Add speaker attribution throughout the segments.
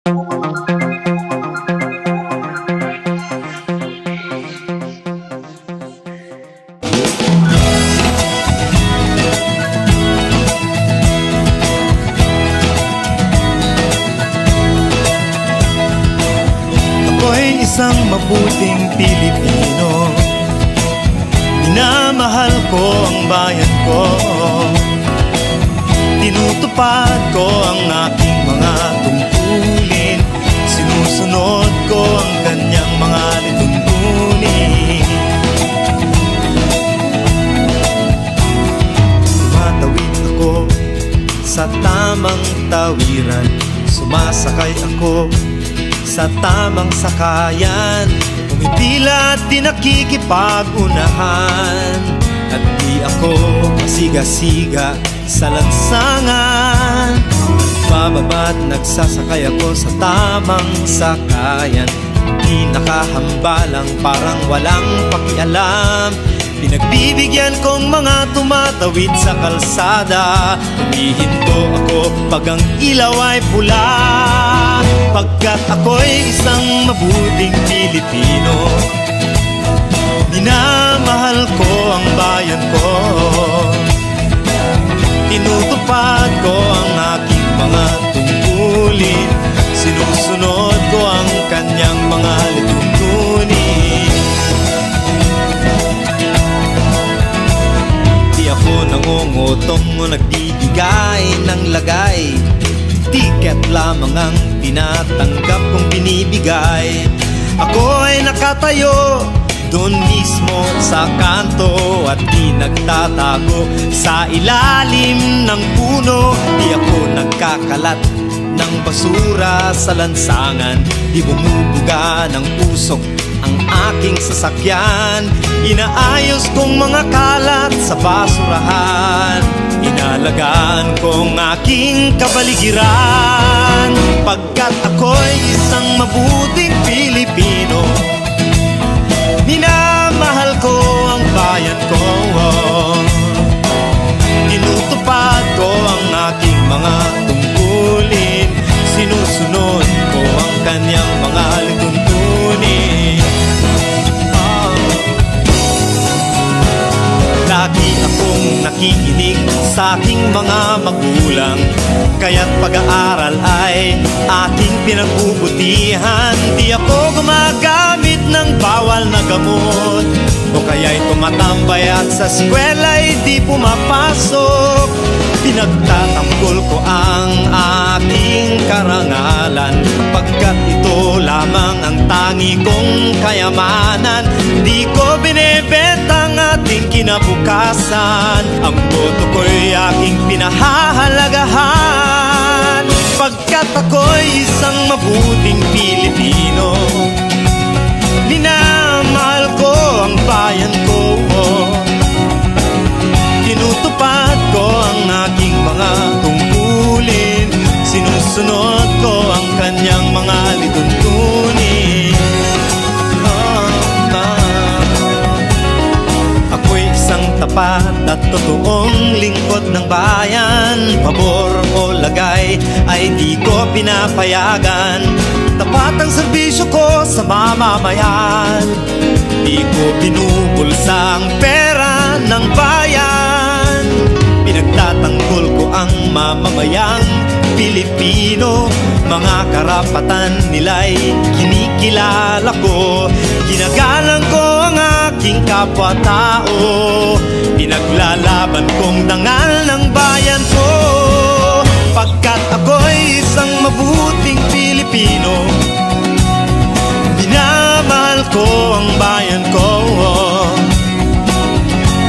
Speaker 1: Ako'y isang mabuting Pilipino, minamahal ko ang bayan ko, tinutupad ko ang aking mga tungkulin, sinusunod ko ang kanyang mga lituntunin. Tumatawid ako sa tamang tawiran, sumasakay ako sa tamang sakayan, pumipila at di nakikipag-unahan, at di ako pasiga-siga sa lansangan. Bababa't nagsasakay ako sa tamang sakayan, di nakahambalang parang walang pakialam. Pinagbibigyan kong mga tumatawid sa kalsada, humihinto ako pag ang ilaw ay pula, pagkat ako'y isang mabuting Pilipino. Minamahal ko ang bayan ko, tinutupad ko ang aking mga tungkulin, sinusunod ko ang kanyang mga lituntunin. Di ako nangungutong o nagbibigay ng lagay, tiket lamang ang tinatanggap kong binibigay. Ako ay nakatayo doon mismo sa kanto at di nagtatago sa ilalim ng puno. Di ako nagkakalat ng basura sa lansangan, di bumubuga ng usok ang aking sasakyan. Inaayos kong mga kalat sa basurahan, inalagaan kong aking kapaligiran, pagkat ako'y isang mabuting Pilipino. Minamahal ko ang bayan ko, tinutupad ko ang aking mga tungkulin, sinusunod ko ang kanyang mga lituntunin. Lagi akong nakikinig sa aking mga magulang, kaya't pag-aaral ay aking pinagbubutihan. Di ako gumagamit ng bawal na gamot, o kaya'y tumatambay at sa eskwela'y di pumapasok. Pinagtatanggol ko ang aking karangalan, pagkat ito lamang ang tangi kong kayamanan. Di ko binebenta ang ating kinabukasan, ang boto ko'y aking pinahahalagahan, pagkat ako'y isang mabuting Pilipino. Minamahal ko ang bayan ko, tinutupad ko ang aking mga tungkulin, sinusunod ko ang kanyang mga lituntunin. Ako'y isang tapat at totoong lingkod ng bayan, pabor o lagay ay di ko pinapayagan. Tapat ang serbisyo ko sa mamamayan, di ko binubulsa ang pera ng bayan. Pinagtatanggol ko ang mamamayang Pilipino, mga karapatan nila'y kinikilala ko. Ginagalang ko ang aking kapwa-tao, pinaglalaban kong dangal ng bayan ko, pagkat ako'y isang mabuting Pilipino. Minamahal ko ang bayan ko,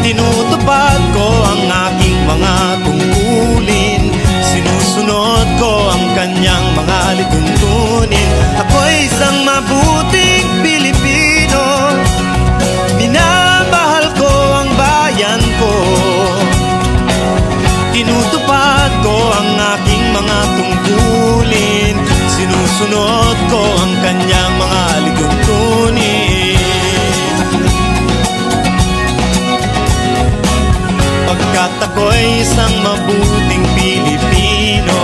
Speaker 1: tinutupad ko ang aking mga tungkulin, sinusunod ko ang kanyang mga lituntunin. Ako'y isang mabuting Pilipino, minamahal ko ang bayan ko, tinutupad ko ang aking mga tungkulin, sinusunod ko ang kanyang mga lituntunin. Pagkat ako'y isang mabuting Pilipino.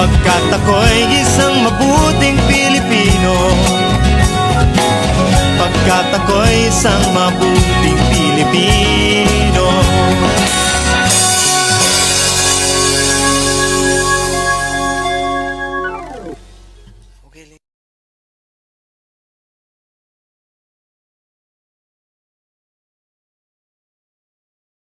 Speaker 1: Pagkat ako'y isang mabuting Pilipino. Pagkat ako'y isang mabuting Pilipino.